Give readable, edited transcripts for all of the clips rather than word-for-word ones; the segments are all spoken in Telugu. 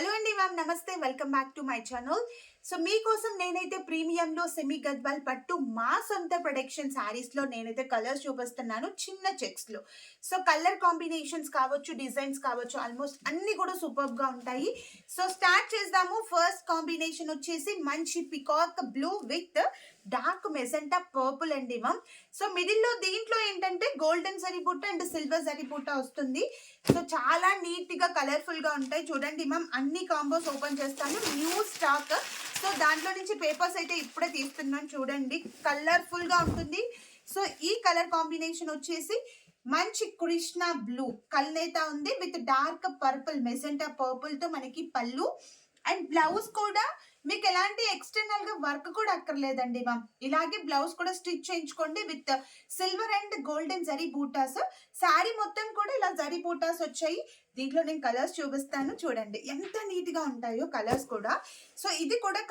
హలో అండి మ్యామ్, నమస్తే. Welcome back to my channel. So మీకోసం నేనైతే ప్రీమియంలో సెమీ గద్వాల్ పట్టు మా సొంత ప్రొడక్షన్ శారీస్లో నేనైతే కలర్స్ చూపిస్తున్నాను, చిన్న చెక్స్లో. సో కలర్ కాంబినేషన్స్ కావచ్చు, డిజైన్స్ కావచ్చు, ఆల్మోస్ట్ అన్ని కూడా సూపర్గా ఉంటాయి. సో స్టార్ట్ చేద్దాము. ఫస్ట్ కాంబినేషన్ వచ్చేసి మంచి peacock blue with dark magenta purple అండి మ్యామ్. సో మిడిల్లో దీంట్లో ఏంటంటే గోల్డెన్ జరీ బుట్ట అండ్ సిల్వర్ జరీ బుట్ట వస్తుంది. సో చాలా నీట్ గా కలర్ఫుల్ గా ఉంటాయి. చూడండి మ్యామ్, అన్ని కాంబోస్ ఓపెన్ చేస్తాను, న్యూ స్టాక్. సో దాంట్లో నుంచి పేపర్స్ అయితే ఇప్పుడే తీస్తున్నాను. చూడండి, కలర్ఫుల్ గా ఉంటుంది. సో ఈ కలర్ కాంబినేషన్ వచ్చేసి మంచి కృష్ణ బ్లూ కల్నేత ఉంది with dark purple magenta purple తో మనకి పళ్ళు అండ్ బ్లౌజ్ కూడా మీకు ఎలాంటి ఎక్స్టర్నల్ గా వర్క్ కూడా అక్కర్లేదండి మ్యామ్. ఇలాగే బ్లౌజ్ కూడా స్టిచ్ చేయించుకోండి with silver and golden zari buttas. Sari మొత్తం కూడా ఇలా జరీ బూటాస్ వచ్చాయి. దీంట్లో నేను కలర్స్ చూపిస్తాను. చూడండి ఎంత నీట్ గా ఉంటాయో కలర్స్ కూడా. సో ఇది కూడా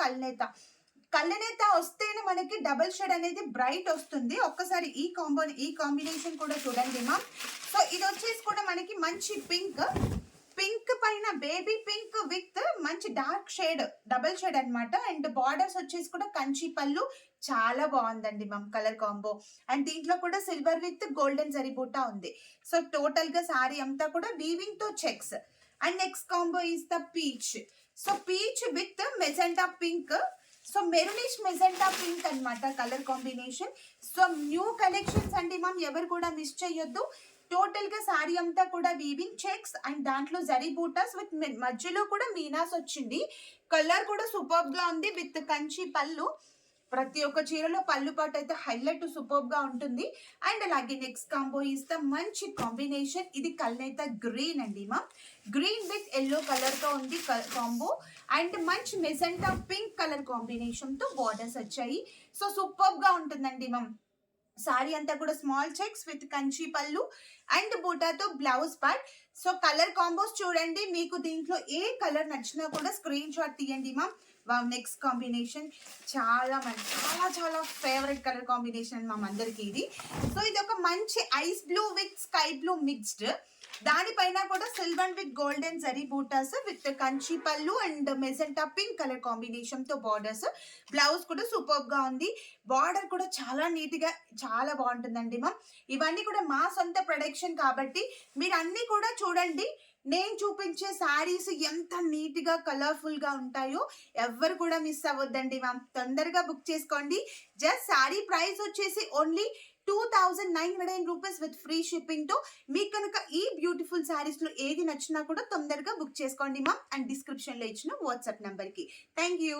కళ్ళనేత వస్తేనే మనకి డబుల్ షేడ్ అనేది బ్రైట్ వస్తుంది. ఒక్కసారి ఈ కాంబినేషన్ కూడా చూడండి మ్యామ్. సో ఇది వచ్చేసి కూడా మనకి మంచి పింక్ పైన బేబీ పింక్ విత్ మంచి డార్క్ షేడ్ డబుల్ షేడ్ అనమాట. అండ్ బార్డర్స్ వచ్చేసి కూడా కంచి పళ్ళు, చాలా బాగుందండి మ్యామ్ కలర్ కాంబో. అండ్ దీంట్లో కూడా సిల్వర్ విత్ గోల్డెన్ జరీ బూటా ఉంది. సో టోటల్ గా సారీ అంతా కూడా వీవింగ్ తో checks. And next combo is the peach. So peach with magenta pink. So maroonish magenta pink అనమాట colour combination. So new collections అండి మ్యామ్, ఎవరు కూడా మిస్ చేయొద్దు. టోటల్ గా సారీ అంతా కూడా వీవింగ్ చెక్స్ అండ్ దాంట్లో జరీ బూటాస్ విత్ మధ్యలో కూడా మీనాస్ వచ్చింది. కలర్ కూడా సూపర్ గా ఉంది విత్ కంచి పళ్ళు. ప్రతి ఒక్క చీరలో పళ్ళు పాటు అయితే హైలైట్ సూపర్ గా ఉంటుంది. అండ్ అలాగే నెక్స్ట్ కాంబో ఈస్ ద మంచి కాంబినేషన్. ఇది కల్నేత గ్రీన్ అండి మా, గ్రీన్ విత్ ఎల్లో కలర్ తో ఉంది కాంబో. అండ్ మంచి మెజెంటా పింక్ కలర్ కాంబినేషన్ తో బార్డర్స్ వచ్చాయి. సో సూపర్ గా ఉంటుందండి మ్యామ్. సారీ అంతా కూడా స్మాల్ చెక్స్ విత్ కంచి పళ్ళు అండ్ బూటాతో blouse part. So colour combos చూడండి, మీకు దీంట్లో ఏ కలర్ నచ్చినా కూడా స్క్రీన్ షాట్ తీయండి మ్యామ్. నెక్స్ట్ కాంబినేషన్ చాలా చాలా ఫేవరెట్ కలర్ కాంబినేషన్ మ్యామ్ అందరికి ఇది. సో ఇది ఒక మంచి ice blue with sky blue mixed. దానిపైన కూడా సిల్వర్ విత్ గోల్డెన్ జరీ బూటాస్ విత్ కంచి పళ్ళు and magenta pink colour combination తో బార్డర్స్. బ్లౌజ్ కూడా సూపర్ గా ఉంది. బార్డర్ కూడా చాలా నీట్ గా చాలా బాగుంటుందండి మ్యామ్. ఇవన్నీ కూడా మా సొంత ప్రొడక్షన్ కాబట్టి మీరు అన్ని కూడా చూడండి. నేను చూపించే శారీస్ ఎంత నీట్ గా కలర్ఫుల్ గా ఉంటాయో ఎవరు కూడా మిస్ అవ్వద్దండి మ్యామ్. తొందరగా బుక్ చేసుకోండి. జస్ట్ శారీ ప్రైస్ వచ్చేసి only 2909 rupees with free shipping తో. మీకు కనుక ఈ బ్యూటిఫుల్ శారీస్ లో ఏది నచ్చినా కూడా తొందరగా బుక్ చేసుకోండి మ్యామ్. అండ్ డిస్క్రిప్షన్ లో ఇచ్చిన వాట్సాప్ నంబర్ కి. Thank you.